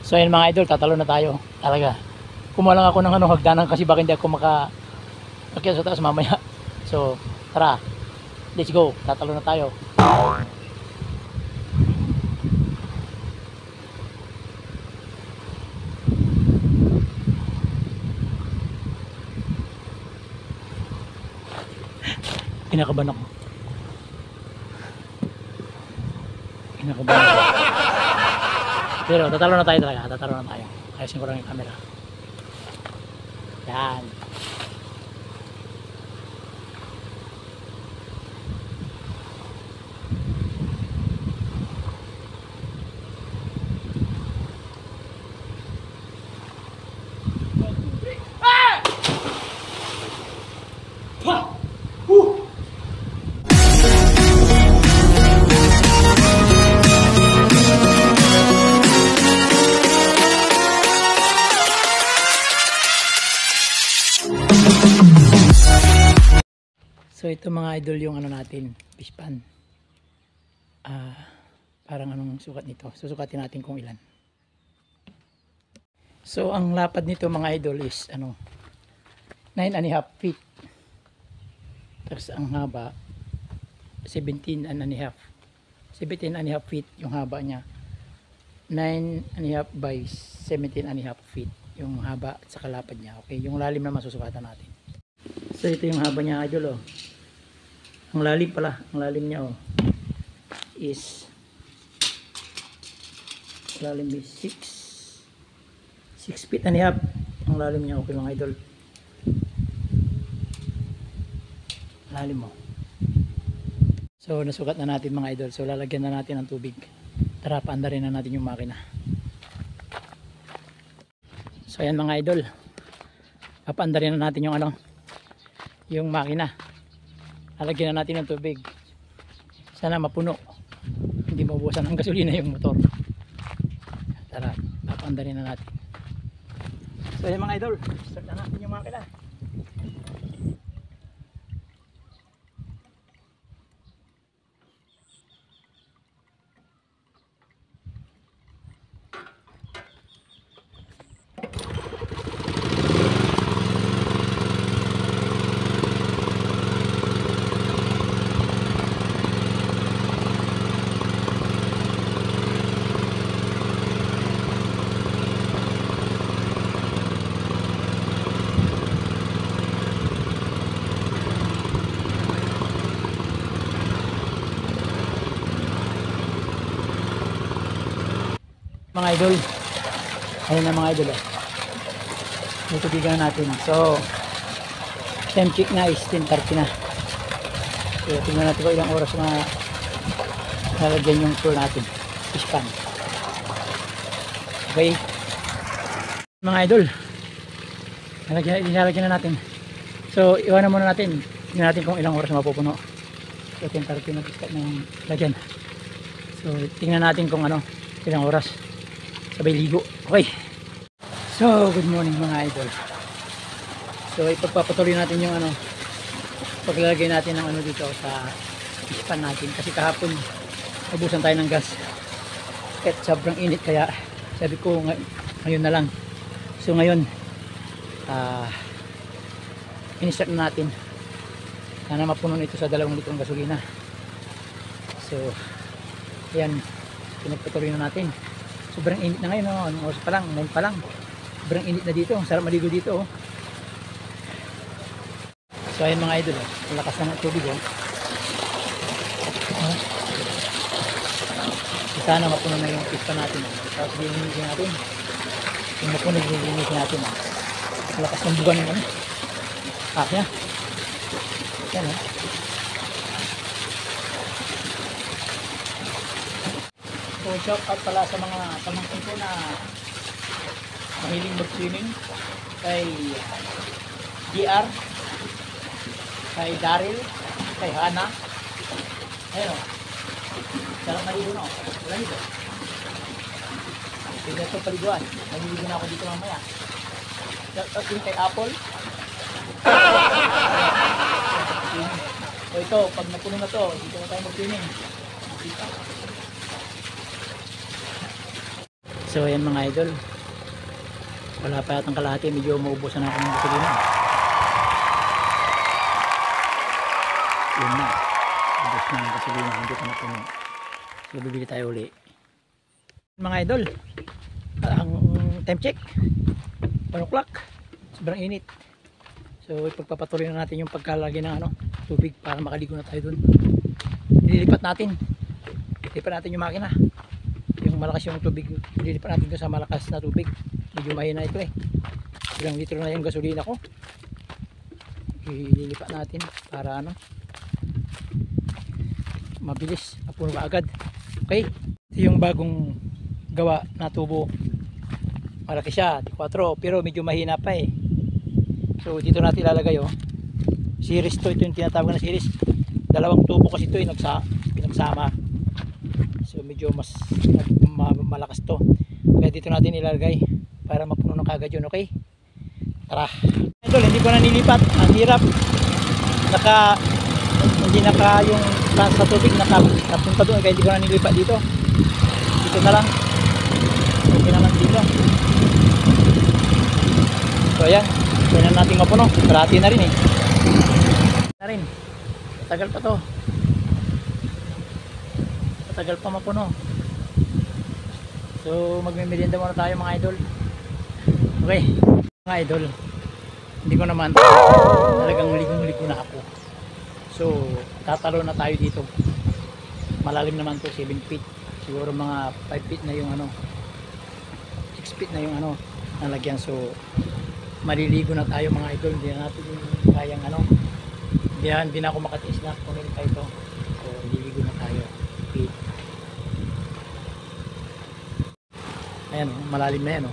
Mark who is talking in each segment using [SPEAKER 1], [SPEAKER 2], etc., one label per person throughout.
[SPEAKER 1] So ayun mga idol, tatalo na tayo. Talaga. Kumuha lang ako ng hagdanan kasi baka hindi ako makakyat sa taas mamaya. So tara, let's go. Tatalo na tayo. Kinakabahan ako. Pero tatalo na tayo talaga. Tatalo na tayo. Ayusin ko lang yung camera. Yan. So ito mga idol yung ano natin, fish pan. Parang anong sukat nito? Susukatin natin kung ilan. So ang lapad nito mga idol is ano, 9.5 feet. Tapos ang haba 17.5 feet yung haba niya. 9.5 by 17.5 feet yung haba at saka lapad niya. Okay, yung lalim na masusukatan natin. So ito yung haba niya idol oh. Ang lalim pala, ang lalim niya oh is lalim is 6 feet and a half ang lalim niya. Okay mga idol, lalim mo. So nasukat na natin mga idol. So lalagyan na natin ng tubig. Tara, paandarin na natin yung makina. So ayan mga idol, papaandarin na natin yung ano, yung makina. Lalagyan na natin ng tubig. Sana mapuno. Hindi maubusan ng gasolina yung motor. Tara, papaandarin na natin. So ayan mga idol, start na natin yung makina. Mga idol, ayun na mga idol oh. May tubigan natin. So time check na is 10:30 na. So tingnan natin kung ilang oras na lalagyan yung tool natin, fish pan. Okay mga idol, lalagyan na natin. So iwanan muna natin, tingnan natin kung ilang oras mapupuno. So 10:30 na start ng lagyan. So tingnan natin kung ano, ilang oras sabay ligo. Okay, so good morning mga idol. So ipagpapatuloy natin yung ano, paglalagay natin ng ano dito sa fish pan natin kasi kahapon nabusan tayo ng gas at sobrang init, kaya sabi ko ngayon na lang. So ngayon in-start na natin. Sana mapuno ito sa 2 litrong gasolina. So ayan, pinagpatuloy na natin. Sobrang init na ngayon, no? Anong oras pa lang, 9 pa lang. Sobrang init na dito, sarap maligo dito oh. So ayun mga idol, ang lakas ng tubig oh. Sana mapuno na yung fish pan natin oh. Tapos linisin natin. Yung mapuno, linisin natin oh. Ang lakas ng bugan yung ano, niya. Yan oh. So shout out pala sa mga pamangkin ko na mahiling mag-swimming, kay DR, kay Daryl, kay Hana. Ayun o, sarap maligo na o. Wala nito, hindi ito paliguan. Maliligo na ako dito mamaya. Shout out din kay Apple. So ito, pag napuno na to, dito na tayo mag-swimming. So ayan mga idol, wala pa yatang kalahati, medyo maubusan ako ng gasolina. Yun na, ubos na ng gasolina, hindi pa napuno. So bibili tayo uli. Mga idol, ang time check 1 o'clock, sobrang init. So ipagpapatuloy na natin yung pagkalagay ng tubig para makaligo na tayo dun. Ililipat natin yung makina, yung malakas yung tubig, ililipat natin dun sa malakas na tubig. Medyo mahina ito eh, ilang litro na yung gasolina ko, ililipat natin para mabilis, mapuno ka agad. Okay, ito yung bagong gawa na tubo, malaki siya 4 pero medyo mahina pa eh. So dito natin ilalagay series to, ito yung tinatawag na series, 2 tubo kasi ito pinagsama, so medyo mas malakas to, kaya dito natin ilalagay para mapuno ng kagad yun. Okay, tara idol, hindi ko na nilipat, ang hirap, hindi naka yung trans sa tubig napunta doon, kaya hindi ko na nilipat dito na lang, okay naman dito. So ayan, kaya na natin mapuno, parati na rin tagal pa to, matagal pa mapuno. So magmimerienda muna tayo mga idol. Okay mga idol, hindi ko naman talagang ligong-ligo na ako, so tatalo na tayo dito. Malalim naman to, 7 feet, siguro mga 5 feet na yung 6 feet na yung nalagyan. So maliligo na tayo mga idol, hindi na natin kayang hindi na ako makatiis na kunin tayo ito. So maliligo na tayo. Okay. Ayan malalim na yan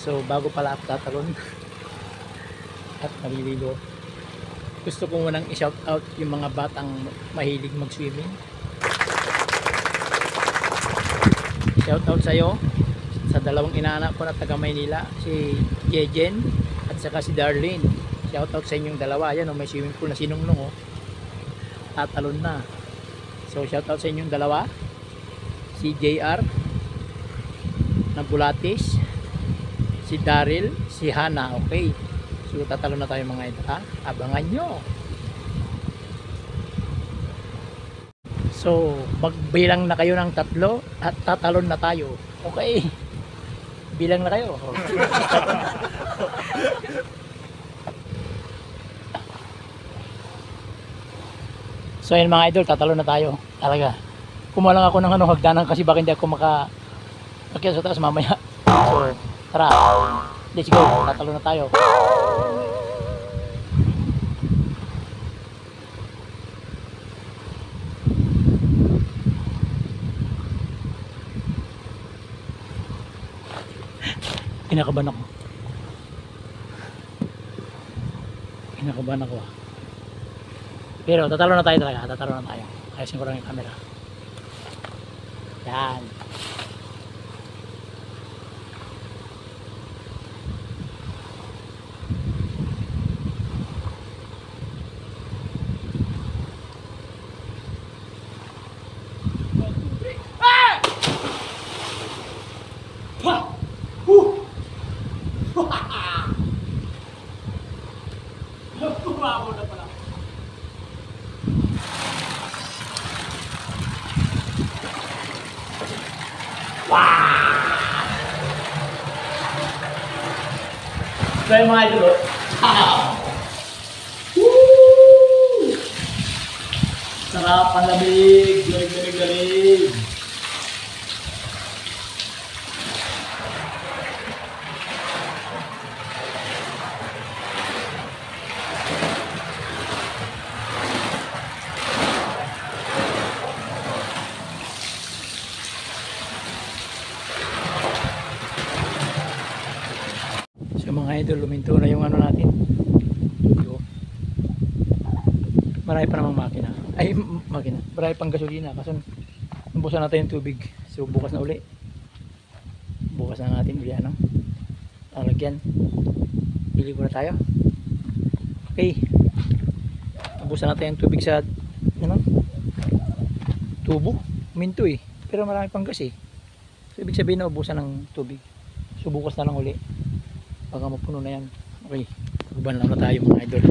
[SPEAKER 1] So bago pala ako tatalon at maliligo, gusto ko munang i-shout out yung mga batang mahilig mag-swimming. Shout out sa iyo, sa dalawang inaanak ko na taga Maynila, si Jejen at saka si Darlene. Shout out sa inyong dalawa. Ayan may swimming pool na sinungnong tatalon na. So shout out sa inyong dalawa, si JR ng Bulatis, si Daryl, si Hana. Okay, so tatalon na tayo mga idol, abangan nyo. So magbilang na kayo ng 3 at tatalon na tayo. Okay, bilang na kayo. So ayun mga idol, tatalon na tayo talaga. Kumuha lang ako ng hagdanan kasi baka hindi ako makakakit sa taas mamaya. So tara, let's go, tatalon na tayo. Kinakabahan ako pero tatalon na tayo talaga, tatalon na tayo. Ayusin ko lang yung camera. Yan. So yung mga idol, sarap, ang lamig, galing. Mga idol, luminto na yung natin. Marami pa namang makina. Marami pang gasolina kasi nabusan natin yung tubig. So bukas na uli. Bukas na natin uli lalagyan. Bili ko na tayo. Okay. Nabusan natin yung tubig sa tubo. Minto pero marami pang gas So ibig sabihin na ubusan ng tubig. So bukas na lang uli. Baka mapuno na yan. Okay. Magban lang na tayo mga idol.